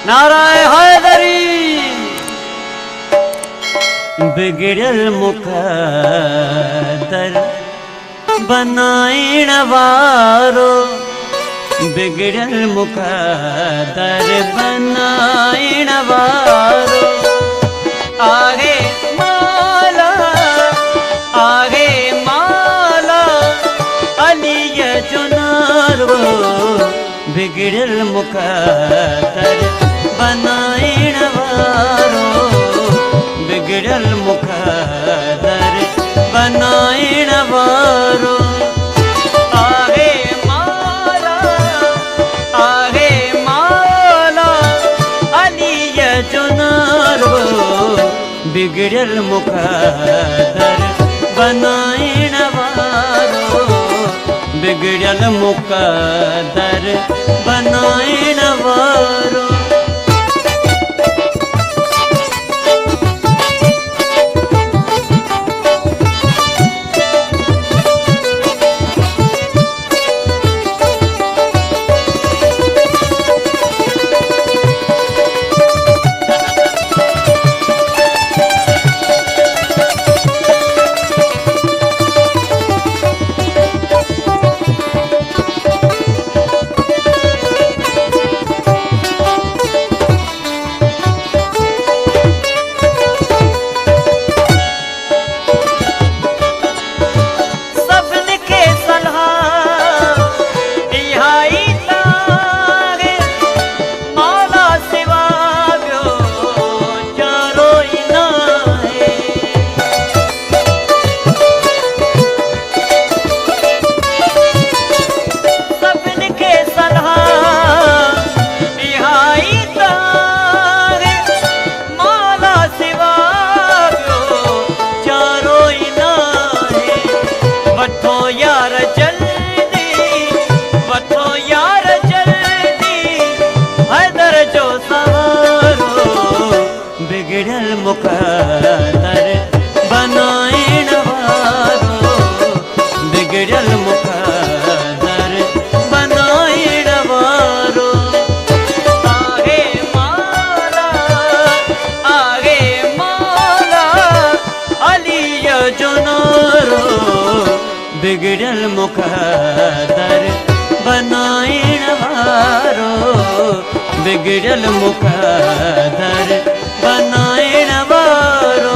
नारायण हैदरी बिगड़ल मुकद्दर बनाइण वारो बिगड़ल मुकद्दर बनाइण वारो आगे माला अलीय चुनारो बिगड़ल मुकद्दर बनाइण वारो बिगड़ल मुकद्दर बनाइण वारो आगे माला अलीय चुनारो बिगड़ल मुकद्दर बनाइण वारो बिगड़ल मुकद्दर बनाइण वारो बिगड़ल मुकद्दर बनाइण वारो बिगड़ल मुकद्दर बनाइण वारो आगे माला अलीय चुनारो बिगड़ल मुकद्दर बनाइण वारो बिगड़ल मुकद्दर बनाइण वारो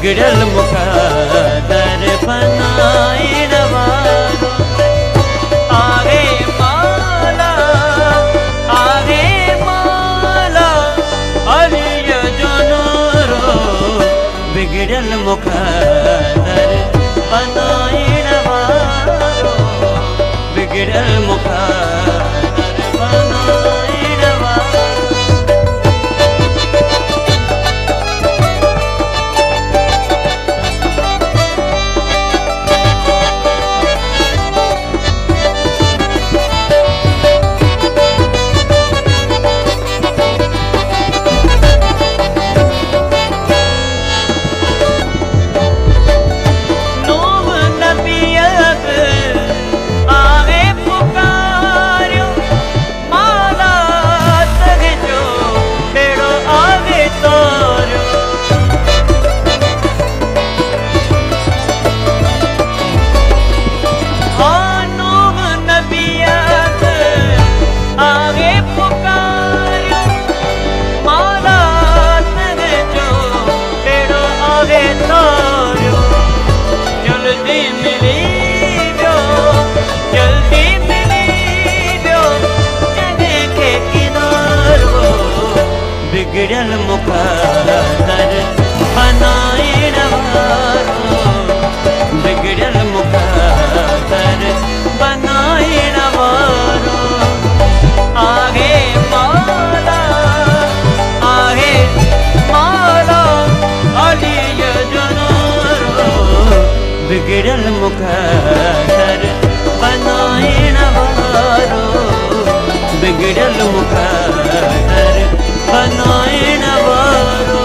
बिगड़ल मुकद्दर बनाइण वारो आहे माला अलीअ जो नूरो बिगड़ल मुकद्दर बनाइण वारो बिगड़ल मुकद्दर बनाइण वारो बिगड़ल मुकद्दर बनाइण वारो बिगड़ल मुकद्दर बनाइण वारो आहे माला अलीअ जो नूरो बिगड़ल मुकद्दर बनाइण वारो बिगड़ल मुकद्दर बनाइण वारो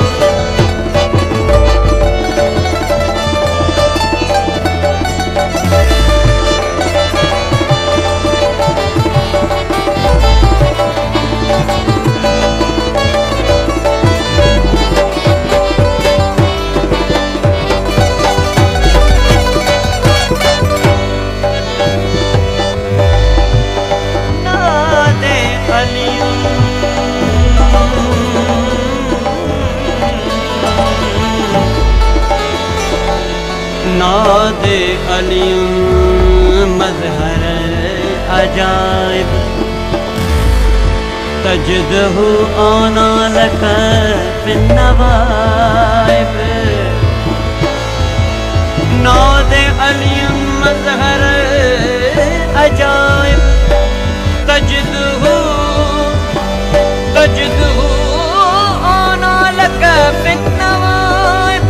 नादे अलियूं नादे अलियूं मज़हर अजाइब तजदहु आना लक बिन्नवाइब नादे अलियूं मज़हर अजाइब तजदहु आना लक बिन्नवाइब